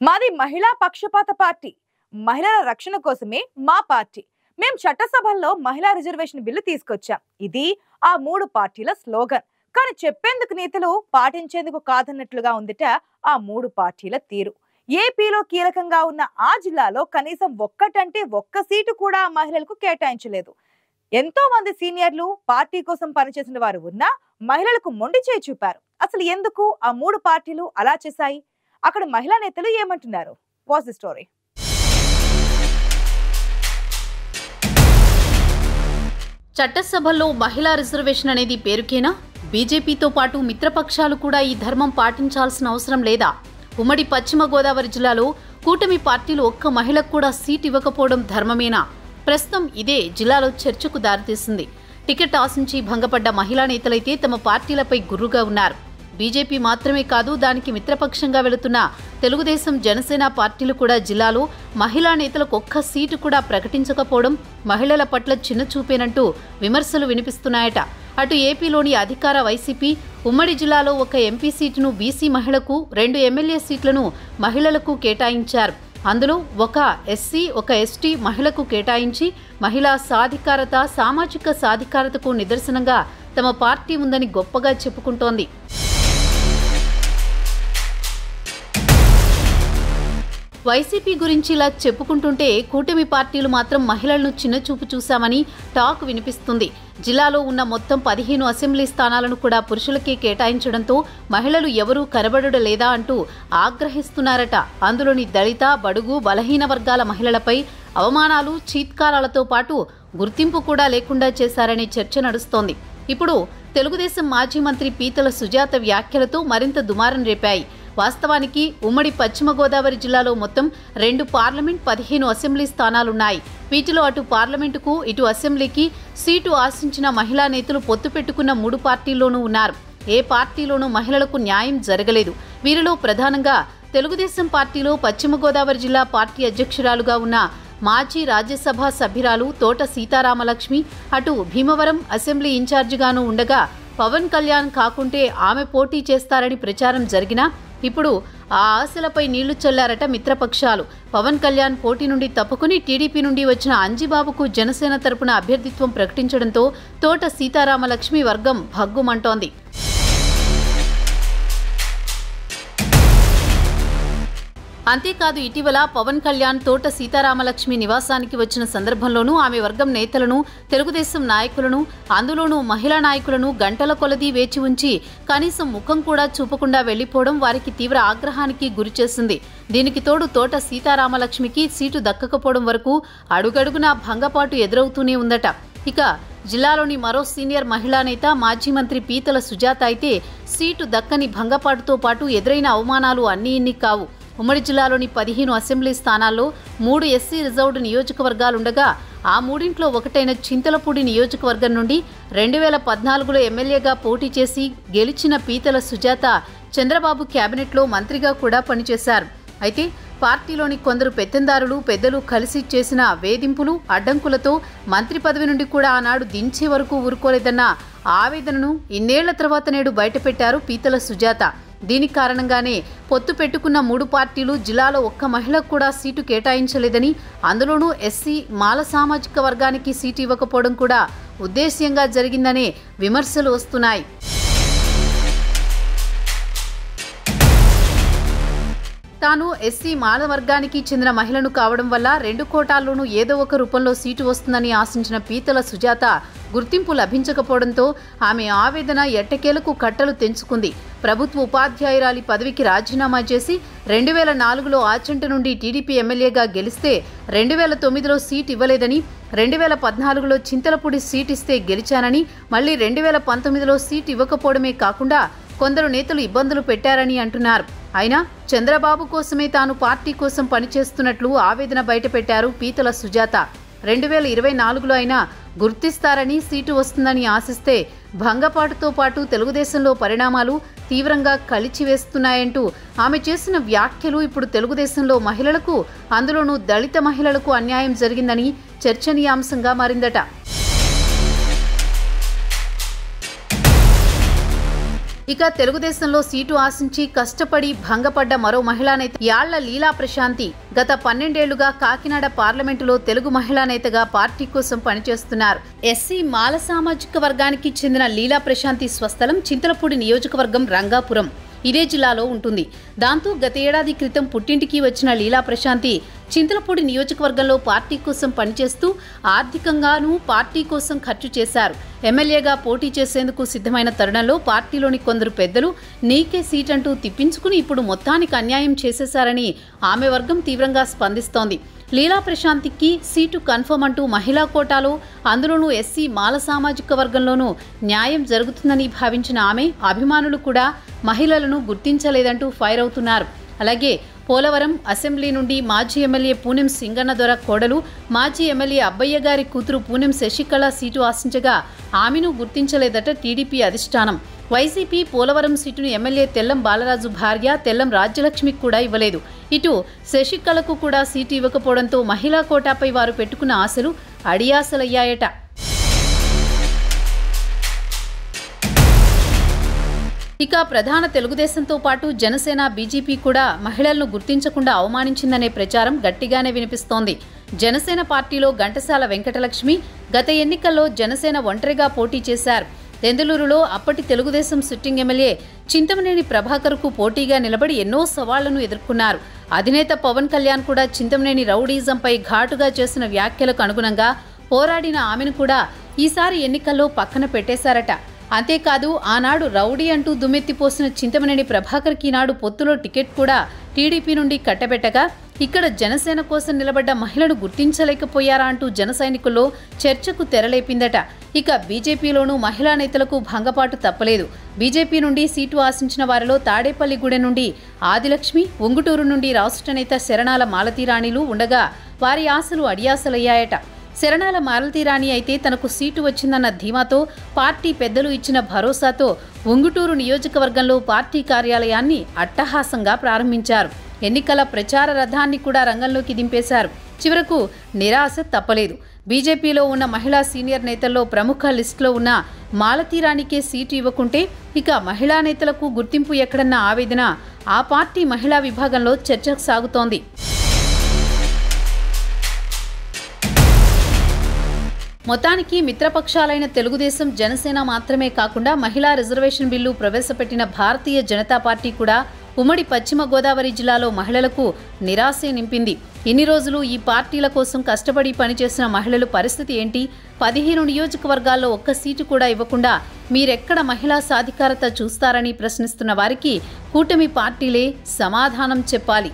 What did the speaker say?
మాది మహిళా పక్షపాత పార్టీ. మహిళల రక్షణ కోసమే మా పార్టీ. మేం చట్టసభల్లో మహిళా రిజర్వేషన్ బిల్లు తీసుకొచ్చాం. ఇది ఆ మూడు పార్టీల స్లోగన్. కానీ చెప్పేందుకు నీతులు పాటించేందుకు కాదన్నట్లుగా ఉందిట ఆ మూడు పార్టీల తీరు. ఏపీలో కీలకంగా ఉన్న ఆ జిల్లాలో కనీసం ఒక్కటంటే ఒక్క సీటు కూడా మహిళలకు కేటాయించలేదు. ఎంతో మంది సీనియర్లు పార్టీ కోసం పనిచేసిన వారు ఉన్నా మహిళలకు మొండి చేయి చూపారు. అసలు ఎందుకు ఆ మూడు పార్టీలు అలా చేశాయి? అక్కడ మహిళా నేతలు ఏమంటున్నారు? Watch the story. చట్టసభల్లో మహిళా రిజర్వేషన్ అనేది పేరుకేనా? బీజేపీతో పాటు మిత్రపక్షాలు కూడా ఈ ధర్మం పాటించాల్సిన అవసరం లేదా? ఉమ్మడి పశ్చిమ గోదావరి జిల్లాలో కూటమి పార్టీలు ఒక్క మహిళకు కూడా సీట్ ఇవ్వకపోవడం ధర్మమేనా? ప్రస్తుతం ఇదే జిల్లాలో చర్చకు దారితీసింది. టికెట్ ఆశించి భంగపడ్డ మహిళా నేతలైతే తమ పార్టీలపై గుర్రుగా ఉన్నారు. బీజేపీ మాత్రమే కాదు, దానికి మిత్రపక్షంగా వెళుతున్న తెలుగుదేశం, జనసేన పార్టీలు కూడా జిల్లాలో మహిళా నేతలకు ఒక్క సీటు కూడా ప్రకటించకపోవడం మహిళల పట్ల చిన్నచూపేనంటూ విమర్శలు వినిపిస్తున్నాయట. అటు ఏపీలోని అధికార వైసీపీ ఉమ్మడి జిల్లాలో ఒక ఎంపీ సీటును బీసీ మహిళకు, 2 ఎమ్మెల్యే సీట్లను మహిళలకు కేటాయించారు. అందులో ఒక ఎస్సీ, ఒక ఎస్టీ మహిళకు కేటాయించి మహిళా సాధికారత, సామాజిక సాధికారతకు నిదర్శనంగా తమ పార్టీ ఉందని గొప్పగా చెప్పుకుంటోంది. వైసీపీ గురించి ఇలా చెప్పుకుంటుంటే కూటమి పార్టీలు మాత్రం మహిళలను చిన్నచూపు చూశామని టాక్ వినిపిస్తుంది. జిల్లాలో ఉన్న మొత్తం 15 అసెంబ్లీ స్థానాలను కూడా పురుషులకే కేటాయించడంతో మహిళలు ఎవరూ కనబడడం లేదా అంటూ ఆగ్రహిస్తున్నారట. అందులోని దళిత, బడుగు, బలహీన వర్గాల మహిళలపై అవమానాలు, చీత్కారాలతో పాటు గుర్తింపు కూడా లేకుండా చేశారనే చర్చ నడుస్తోంది. ఇప్పుడు తెలుగుదేశం మాజీ మంత్రి పీతల సుజాత వ్యాఖ్యలతో మరింత దుమారం రేపాయి. వాస్తవానికి ఉమ్మడి పశ్చిమ గోదావరి జిల్లాలో మొత్తం 2 పార్లమెంట్, 15 అసెంబ్లీ స్థానాలున్నాయి. వీటిలో అటు పార్లమెంటుకు, ఇటు అసెంబ్లీకి సీటు ఆశించిన మహిళా నేతలు పొత్తు పెట్టుకున్న 3 పార్టీల్లోనూ ఉన్నారు. ఏ పార్టీలోనూ మహిళలకు న్యాయం జరగలేదు. వీరిలో ప్రధానంగా తెలుగుదేశం పార్టీలో పశ్చిమ గోదావరి జిల్లా పార్టీ అధ్యక్షురాలుగా ఉన్న మాజీ రాజ్యసభ సభ్యురాలు తోట సీతారామలక్ష్మి, అటు భీమవరం అసెంబ్లీ ఇన్ఛార్జిగాను ఉండగా పవన్ కళ్యాణ్ కాకుంటే ఆమె పోటీ చేస్తారని ప్రచారం జరిగినా ఇప్పుడు ఆ ఆశలపై నీళ్లు చల్లారట మిత్రపక్షాలు. పవన్ కళ్యాణ్ పోటీ నుండి తప్పుకుని టీడీపీ నుండి వచ్చిన అంజిబాబుకు జనసేన తరపున అభ్యర్థిత్వం ప్రకటించడంతో తోట సీతారామలక్ష్మి వర్గం భగ్గుమంటోంది. అంతేకాదు, ఇటీవల పవన్ కళ్యాణ్ తోట సీతారామలక్ష్మి నివాసానికి వచ్చిన సందర్భంలోనూ ఆమె వర్గం నేతలను, తెలుగుదేశం నాయకులను, అందులోనూ మహిళా నాయకులను గంటల కొలదీ వేచి ఉంచి కనీసం ముఖం కూడా చూపకుండా వెళ్లిపోవడం వారికి తీవ్ర ఆగ్రహానికి గురిచేసింది. దీనికి తోడు తోట సీతారామలక్ష్మికి సీటు దక్కకపోవడం వరకు అడుగడుగునా భంగపాటు ఎదురవుతూనే ఉందట. ఇక జిల్లాలోని మరో సీనియర్ మహిళా నేత మాజీ మంత్రి పీతల సుజాత అయితే సీటు దక్కని భంగపాటుతో పాటు ఎదురైన అవమానాలు అన్నీ ఇన్ని కావు. ఉమ్మడి జిల్లాలోని 15 అసెంబ్లీ స్థానాల్లో 3 ఎస్సీ రిజర్వ్డ్ నియోజకవర్గాలుండగా ఆ మూడింట్లో ఒకటైన చింతలపూడి నియోజకవర్గం నుండి 2014లో ఎమ్మెల్యేగా పోటీ చేసి గెలిచిన పీతల సుజాత చంద్రబాబు కేబినెట్లో మంత్రిగా కూడా పనిచేశారు. అయితే పార్టీలోని కొందరు పెత్తందారులు, పెద్దలు కలిసి చేసిన వేధింపులు, అడ్డంకులతో మంత్రి పదవి నుండి కూడా ఆనాడు దించే వరకు ఊరుకోలేదన్న ఆవేదనను ఇన్నేళ్ల తర్వాత నేడు బయటపెట్టారు పీతల సుజాత. దీనికి కారణంగానే పొత్తు పెట్టుకున్న 3 పార్టీలు జిల్లాలో ఒక్క మహిళకు కూడా సీటు కేటాయించలేదని, అందులోనూ ఎస్సీ, మాల సామాజిక వర్గానికి సీటు ఇవ్వకపోవడం కూడా ఉద్దేశ్యంగా జరిగిందనే విమర్శలు వస్తున్నాయి. తాను ఎస్సీ, మాల వర్గానికి చెందిన మహిళను కావడం వల్ల 2 కోటాల్లోనూ ఏదో ఒక రూపంలో సీటు వస్తుందని ఆశించిన పీతల సుజాత గుర్తింపు లభించకపోవడంతో ఆమె ఆవేదన ఎట్టకేలకు కట్టలు తెంచుకుంది. ప్రభుత్వ ఉపాధ్యాయురాలి పదవికి రాజీనామా చేసి 2004లో ఆచంట నుండి టీడీపీ ఎమ్మెల్యేగా గెలిస్తే 2009లో సీట్ ఇవ్వలేదని, 2014లో చింతలపూడి సీట్ ఇస్తే గెలిచానని, మళ్లీ 2019లో సీట్ ఇవ్వకపోవడమే కాకుండా కొందరు నేతలు ఇబ్బందులు పెట్టారని అంటున్నారు. అయినా చంద్రబాబు కోసమే తాను పార్టీ కోసం పనిచేస్తున్నట్లు ఆవేదన బయటపెట్టారు పీతల సుజాత. 2024లో అయినా గుర్తిస్తారని, సీటు వస్తుందని ఆశిస్తే భంగపాటుతో పాటు తెలుగుదేశంలో పరిణామాలు తీవ్రంగా కలిచివేస్తున్నాయంటూ ఆమె చేసిన వ్యాఖ్యలు ఇప్పుడు తెలుగుదేశంలో మహిళలకు, అందులోనూ దళిత మహిళలకు అన్యాయం జరిగిందని చర్చనీయాంశంగా మారిందట. ఇక తెలుగుదేశంలో సీటు ఆశించి కష్టపడి భంగపడ్డ మరో మహిళా నేత యాళ్ల లీలా ప్రశాంతి గత 12 ఏళ్లుగా కాకినాడ పార్లమెంటులో తెలుగు మహిళా నేతగా పార్టీ కోసం పనిచేస్తున్నారు. ఎస్సీ మాల సామాజిక వర్గానికి చెందిన లీలా ప్రశాంతి స్వస్థలం చింతలపూడి నియోజకవర్గం రంగాపురం ఇదే జిల్లాలో ఉంటుంది. దాంతో గత ఏడాది క్రితం పుట్టింటికి వచ్చిన లీలా ప్రశాంతి చింతలపూడి నియోజకవర్గంలో పార్టీ కోసం పనిచేస్తూ ఆర్థికంగానూ పార్టీ కోసం ఖర్చు చేశారు. ఎమ్మెల్యేగా పోటీ చేసేందుకు సిద్ధమైన తరుణంలో పార్టీలోని కొందరు పెద్దలు నీకే సీట్ అంటూ తిప్పించుకుని ఇప్పుడు మొత్తానికి అన్యాయం చేసేశారని ఆమె వర్గం తీవ్రంగా స్పందిస్తోంది. లీలా ప్రశాంతికి సీటు కన్ఫర్మ్ అంటూ మహిళా కోటాలో అందులోనూ ఎస్సీ మాల సామాజిక వర్గంలోనూ న్యాయం జరుగుతుందని భావించిన ఆమె అభిమానులు కూడా మహిళలను గుర్తించలేదంటూ ఫైర్ అవుతున్నారు. అలాగే పోలవరం అసెంబ్లీ నుండి మాజీ ఎమ్మెల్యే పూనెం సింగన్న దొర కోడలు మాజీ ఎమ్మెల్యే అబ్బయ్య గారి కూతురు పూనెం శశికళ సీటు ఆశించగా ఆమెను గుర్తించలేదట టీడీపీ అధిష్టానం. వైసీపీ పోలవరం సీటును ఎమ్మెల్యే తెల్లం బాలరాజు భార్య తెల్లం రాజ్యలక్ష్మికి కూడా ఇవ్వలేదు. ఇటు శశికళకు కూడా సీటు ఇవ్వకపోవడంతో మహిళా కోటాపై వారు పెట్టుకున్న ఆశలు అడియాసలయ్యాయట. ఇక ప్రధాన తెలుగుదేశంతో పాటు జనసేన బీజేపీ కూడా మహిళలను గుర్తించకుండా అవమానించిందనే ప్రచారం గట్టిగానే వినిపిస్తోంది. జనసేన పార్టీలో ఘంటసాల వెంకటలక్ష్మి గత ఎన్నికల్లో జనసేన ఒంటరిగా పోటీ చేశారు. దెందులూరులో అప్పటి తెలుగుదేశం సిట్టింగ్ ఎమ్మెల్యే చింతమనేని ప్రభాకర్కు పోటీగా నిలబడి ఎన్నో సవాళ్లను ఎదుర్కొన్నారు. అధినేత పవన్ కళ్యాణ్ కూడా చింతమనేని రౌడీజంపై ఘాటుగా చేసిన వ్యాఖ్యలకు అనుగుణంగా పోరాడిన ఆమెను కూడా ఈసారి ఎన్నికల్లో పక్కన పెట్టేశారట. అంతేకాదు ఆనాడు రౌడీ అంటూ దుమ్మెత్తిపోసిన చింతమనేని ప్రభాకర్కి ఈనాడు పొత్తులో టికెట్ కూడా టీడీపీ నుండి కట్టబెట్టగా ఇక్కడ జనసేన కోసం నిలబడ్డ మహిళను గుర్తించలేకపోయారా అంటూ జన సైనికుల్లో చర్చకు తెరలేపిందట. ఇక బీజేపీలోనూ మహిళా నేతలకు భంగపాటు తప్పలేదు. బీజేపీ నుండి సీటు ఆశించిన వారిలో తాడేపల్లిగూడెం నుండి ఆదిలక్ష్మి, ఉంగుటూరు నుండి రాష్ట్ర నేత శరణాల మాలతీరాణిలు ఉండగా వారి ఆశలు అడియాసలయ్యాయట. శరణాల మాలతీరాణి అయితే తనకు సీటు వచ్చిందన్న ధీమాతో పార్టీ పెద్దలు ఇచ్చిన భరోసాతో ఉంగుటూరు నియోజకవర్గంలో పార్టీ కార్యాలయాన్ని అట్టహాసంగా ప్రారంభించారు. ఎన్నికల ప్రచార రథాన్ని కూడా రంగంలోకి దింపేశారు. చివరకు నిరాశ తప్పలేదు. బీజేపీలో ఉన్న మహిళా సీనియర్ నేతల్లో ప్రముఖ లిస్టులో ఉన్న మాలతీరాణికే సీటు ఇవ్వకుంటే ఇక మహిళా నేతలకు గుర్తింపు ఎక్కడన్న ఆవేదన ఆ పార్టీ మహిళా విభాగంలో చర్చ సాగుతోంది. మొత్తానికి మిత్రపక్షాలైన తెలుగుదేశం, జనసేన మాత్రమే కాకుండా మహిళా రిజర్వేషన్ బిల్లు ప్రవేశపెట్టిన భారతీయ జనతా పార్టీ కూడా ఉమ్మడి పశ్చిమ గోదావరి జిల్లాలో మహిళలకు నిరాశ నింపింది. ఇన్ని రోజులు ఈ పార్టీల కోసం కష్టపడి పనిచేసిన మహిళల పరిస్థితి ఏంటి? 15 నియోజకవర్గాల్లో ఒక్క సీటు కూడా ఇవ్వకుండా మీరెక్కడ మహిళా సాధికారత చూస్తారని ప్రశ్నిస్తున్న వారికి కూటమి పార్టీలే సమాధానం చెప్పాలి.